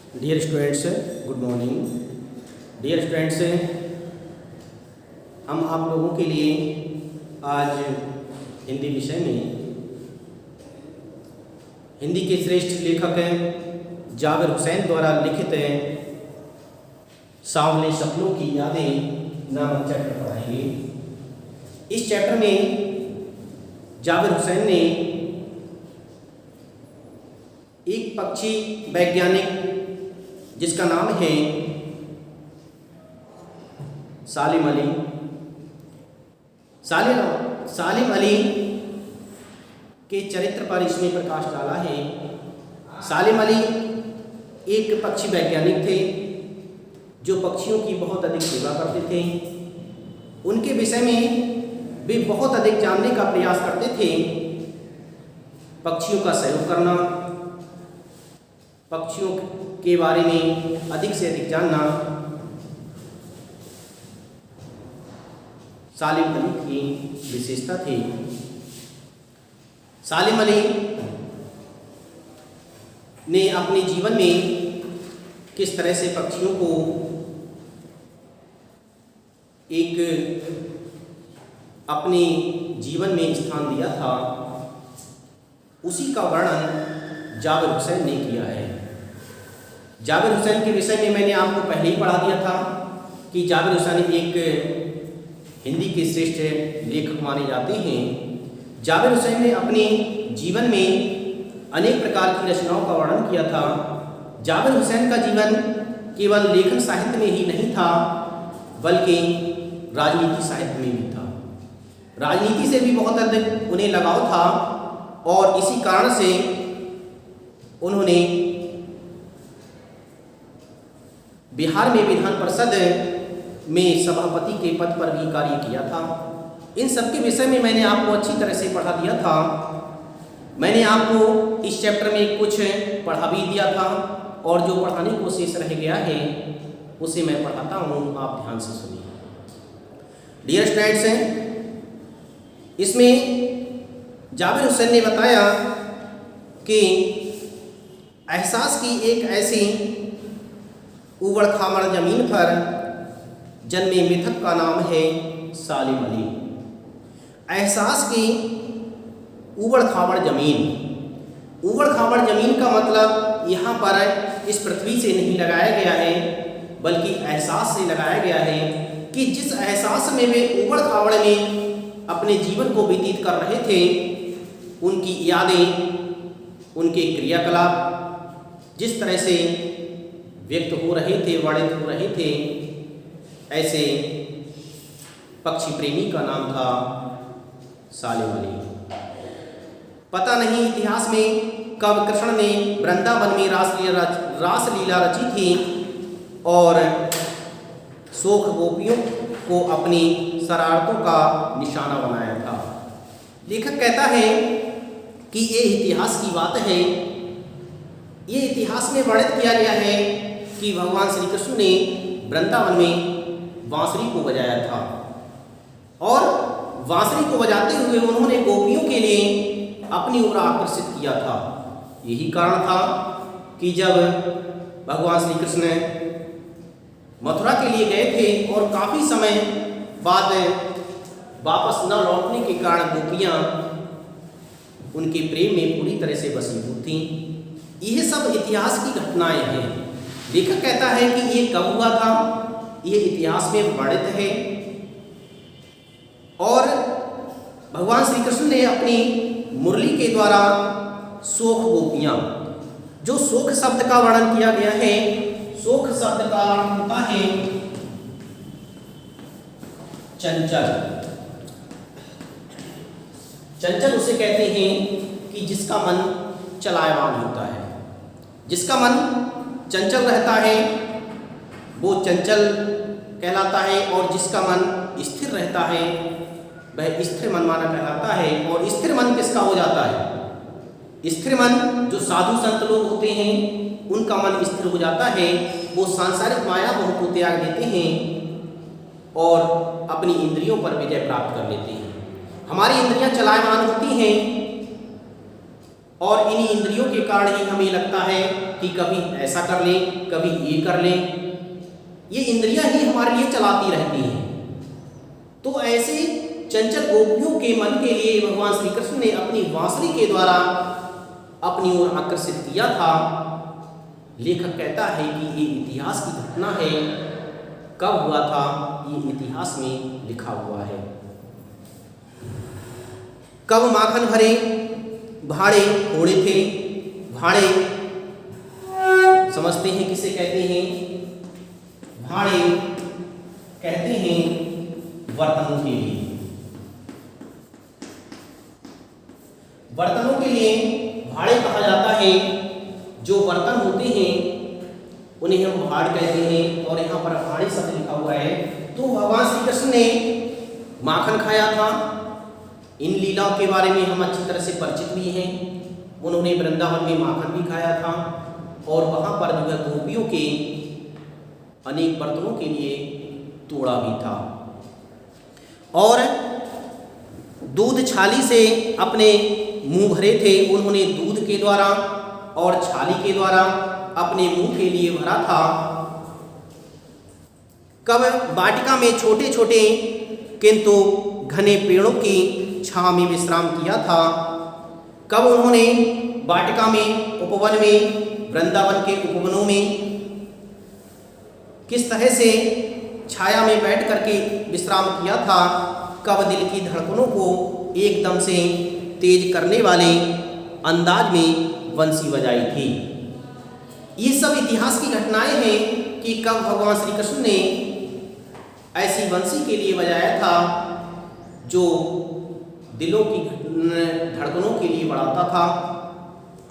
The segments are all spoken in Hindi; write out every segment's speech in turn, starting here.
Dear students, good morning. Dear students, हम आप लोगों के लिए आज हिंदी विषय में हिंदी के श्रेष्ठ लेखक जाबिर हुसैन द्वारा लिखित सांवले सपनों की यादें नामक चैप्टर पढ़ाएंगे। इस चैप्टर में जाबिर हुसैन ने एक पक्षी वैज्ञानिक जिसका नाम है सालिम अली, सालिम अली के चरित्र पर इसमें प्रकाश डाला है। सालिम अली एक पक्षी वैज्ञानिक थे जो पक्षियों की बहुत अधिक सेवा करते थे। उनके विषय में वे बहुत अधिक जानने का प्रयास करते थे। पक्षियों का सहयोग करना, पक्षियों के बारे में अधिक से अधिक जानना सालिम अली की विशेषता थी। सालिम अली ने अपने जीवन में किस तरह से पक्षियों को एक अपने जीवन में स्थान दिया था, उसी का वर्णन जाबिर हुसैन ने किया है। जाबिर हुसैन के विषय में मैंने आपको पहले ही पढ़ा दिया था कि जाबिर हुसैन एक हिंदी के श्रेष्ठ लेखक माने जाते हैं। जाबिर हुसैन ने अपने जीवन में अनेक प्रकार की रचनाओं का वर्णन किया था। जाबिर हुसैन का जीवन केवल लेखन साहित्य में ही नहीं था, बल्कि राजनीति साहित्य में भी था। राजनीति से भी बहुत अधिक उन्हें लगाव था और इसी कारण से उन्होंने बिहार में विधान परिषद में सभापति के पद पर भी कार्य किया था। इन सब के विषय में मैंने आपको अच्छी तरह से पढ़ा दिया था। मैंने आपको इस चैप्टर में कुछ पढ़ा भी दिया था और जो पढ़ाने को शेष रह गया है उसे मैं पढ़ाता हूँ, आप ध्यान से सुनिए। डियर स्टूडेंट्स, इसमें जाबिर हुसैन ने बताया कि एहसास की एक ऐसी उबड़ खाबड़ जमीन पर जन्मे मिथक का नाम है सालिम अली। एहसास की उबड़ खाबड़ जमीन, उबड़ खाबड़ जमीन का मतलब यहाँ पर इस पृथ्वी से नहीं लगाया गया है, बल्कि एहसास से लगाया गया है कि जिस एहसास में वे उबड़ खाबड़ में अपने जीवन को व्यतीत कर रहे थे, उनकी यादें, उनके क्रियाकलाप जिस तरह से व्यक्त हो रहे थे, वर्णित हो रहे थे, ऐसे पक्षी प्रेमी का नाम था सालिम अली। पता नहीं इतिहास में कब कृष्ण ने वृंदावन में रासलीला रची थी और शोक गोपियों को अपनी शरारतों का निशाना बनाया था। लेखक कहता है कि ये इतिहास की बात है। ये इतिहास में वर्णित किया गया है कि भगवान श्री कृष्ण ने वृंदावन में बांसुरी को बजाया था और बांसुरी को बजाते हुए उन्होंने गोपियों के लिए अपनी ओर आकर्षित किया था। यही कारण था कि जब भगवान श्री कृष्ण मथुरा के लिए गए थे और काफ़ी समय बाद वापस न लौटने के कारण गोपियाँ उनके प्रेम में पूरी तरह से वशीभूत थीं। यह सब इतिहास की घटनाएं हैं। लेखक कहता है कि ये कब हुआ था, ये इतिहास में वर्णित है और भगवान श्री कृष्ण ने अपनी मुरली के द्वारा शोक गोपियाँ, जो शोक शब्द का वर्णन किया गया है, शोक शब्द का अर्थ होता है चंचल। चंचल उसे कहते हैं कि जिसका मन चलायमान होता है, जिसका मन चंचल रहता है वो चंचल कहलाता है और जिसका मन स्थिर रहता है वह स्थिर मन माना कहलाता है। और स्थिर मन किसका हो जाता है? स्थिर मन जो साधु संत लोग होते हैं उनका मन स्थिर हो जाता है। वो सांसारिक माया मोह को त्याग देते हैं और अपनी इंद्रियों पर विजय प्राप्त कर लेते हैं। हमारी इंद्रियां चलायमान होती हैं और इन्हीं इंद्रियों के कारण ही हमें लगता है कि कभी ऐसा कर लें, कभी ये कर लें। ये इंद्रियां ही हमारे लिए चलाती रहती हैं। तो ऐसे चंचल गोपियों के मन के लिए भगवान श्री कृष्ण ने अपनी बांसुरी के द्वारा अपनी ओर आकर्षित किया था। लेखक कहता है कि ये इतिहास की घटना है, कब हुआ था ये इतिहास में लिखा हुआ है। कब माखन भरे भाड़े घोड़े थे। भाड़े समझते हैं किसे कहते हैं? भाड़े कहते हैं बर्तनों के लिए। बर्तनों के लिए भाड़े कहा जाता है। जो बर्तन होते हैं उन्हें हम भाड़ कहते हैं, और यहाँ पर भाड़े शब्द लिखा हुआ है। तो भगवान श्री कृष्ण ने माखन खाया था। इन लीलाओं के बारे में हम अच्छी तरह से परिचित भी हैं। उन्होंने वृंदावन में माखन भी खाया था, और वहाँ पर जो है गोपियों के अनेक बर्तनों के लिए तोड़ा भी था। और दूध छाली से अपने मुंह भरे थे। उन्होंने दूध के द्वारा और छाली के द्वारा अपने मुंह के लिए भरा था। कब वाटिका में छोटे छोटे किंतु घने पेड़ों की छांव में विश्राम किया था। कब उन्होंने वाटिका में, उपवन में, वृंदावन के उपवनों में किस तरह से छाया में बैठ करके विश्राम किया था। कब दिल की धड़कनों को एकदम से तेज करने वाले अंदाज में बंसी बजाई थी। ये सब इतिहास की घटनाएं हैं कि कब भगवान श्री कृष्ण ने ऐसी बंसी के लिए बजाया था जो दिलों की धड़कनों के लिए बढ़ाता था,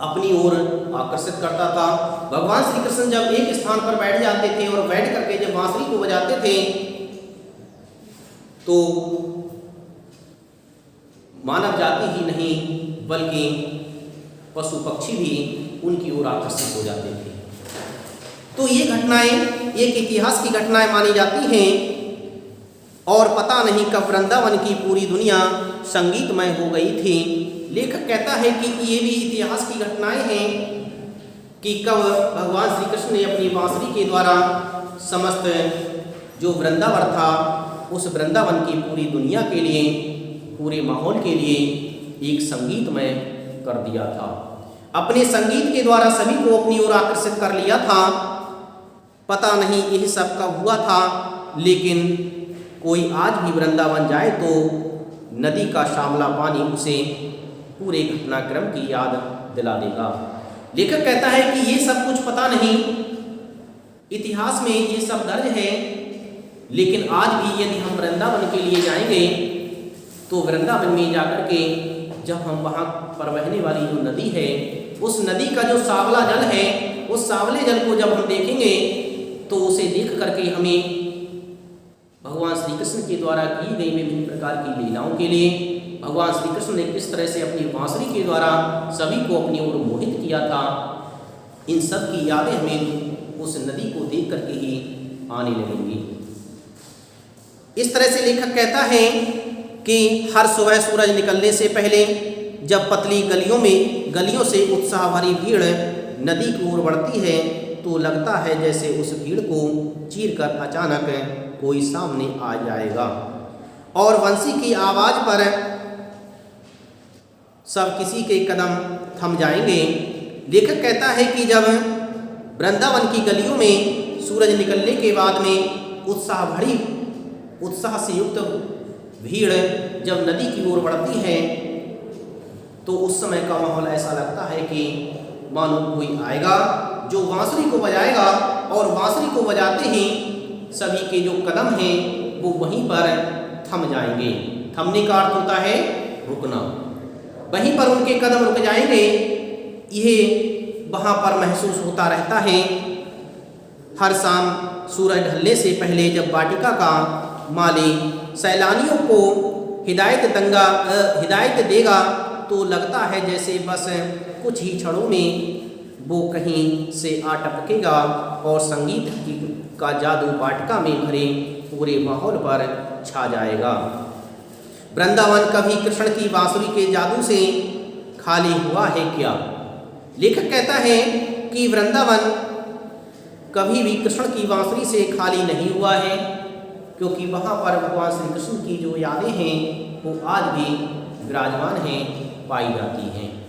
अपनी ओर आकर्षित करता था। भगवान श्री कृष्ण जब एक स्थान पर बैठ जाते थे और बैठ करके जब बांसुरी को बजाते थे तो मानव जाति ही नहीं बल्कि पशु पक्षी भी उनकी ओर आकर्षित हो जाते थे। तो ये घटनाएं एक इतिहास की घटनाएं मानी जाती हैं। और पता नहीं कब वृंदावन की पूरी दुनिया संगीतमय हो गई थी। लेखक कहता है कि ये भी इतिहास की घटनाएं हैं कि कब भगवान श्री कृष्ण ने अपनी बांसुरी के द्वारा समस्त जो वृंदावन था उस वृंदावन की पूरी दुनिया के लिए, पूरे माहौल के लिए एक संगीतमय कर दिया था। अपने संगीत के द्वारा सभी को अपनी ओर आकर्षित कर लिया था। पता नहीं यह सब कब हुआ था, लेकिन कोई आज भी वृंदावन जाए तो नदी का श्यामला पानी उसे पूरे घटनाक्रम की याद दिला देगा। लेखक कहता है कि ये सब कुछ पता नहीं, इतिहास में ये सब दर्ज है, लेकिन आज भी यदि हम वृंदावन के लिए जाएंगे तो वृंदावन में जाकर के जब हम वहाँ पर बहने वाली जो नदी है, उस नदी का जो सांवला जल है, उस सांवले जल को जब हम देखेंगे तो उसे देख करके हमें भगवान श्री कृष्ण के द्वारा की गई विभिन्न प्रकार की लीलाओं के लिए, भगवान श्री कृष्ण ने किस तरह से अपनी बांसुरी के द्वारा सभी को अपनी ओर मोहित किया था, इन सब की यादें हमें उस नदी को देख करके ही आने लगेंगी। इस तरह से लेखक कहता है कि हर सुबह सूरज निकलने से पहले जब पतली गलियों से उत्साह भरी भीड़ नदी की ओर बढ़ती है तो लगता है जैसे उस भीड़ को चीरकर अचानक कोई सामने आ जाएगा और बंसी की आवाज़ पर सब किसी के कदम थम जाएंगे। लेखक कहता है कि जब वृंदावन की गलियों में सूरज निकलने के बाद में उत्साह से युक्त भीड़ जब नदी की ओर बढ़ती है तो उस समय का माहौल ऐसा लगता है कि मानो कोई आएगा जो बांसुरी को बजाएगा, और बांसुरी को बजाते ही सभी के जो कदम हैं वो वहीं पर थम जाएंगे। थमने का अर्थ होता है रुकना, वहीं पर उनके कदम रुक जाएंगे। यह वहाँ पर महसूस होता रहता है। हर शाम सूरज ढलने से पहले जब वाटिका का माली सैलानियों को हिदायत देगा तो लगता है जैसे बस कुछ ही क्षणों में वो कहीं से आ टपकेगा और संगीत का जादू वाटिका में भरे पूरे माहौल पर छा जाएगा। वृंदावन कभी कृष्ण की बांसुरी के जादू से खाली हुआ है क्या। लेखक कहता है कि वृंदावन कभी भी कृष्ण की बांसुरी से खाली नहीं हुआ है, क्योंकि वहाँ पर भगवान श्री कृष्ण की जो यादें हैं वो आज भी विराजमान हैं, पाई जाती हैं।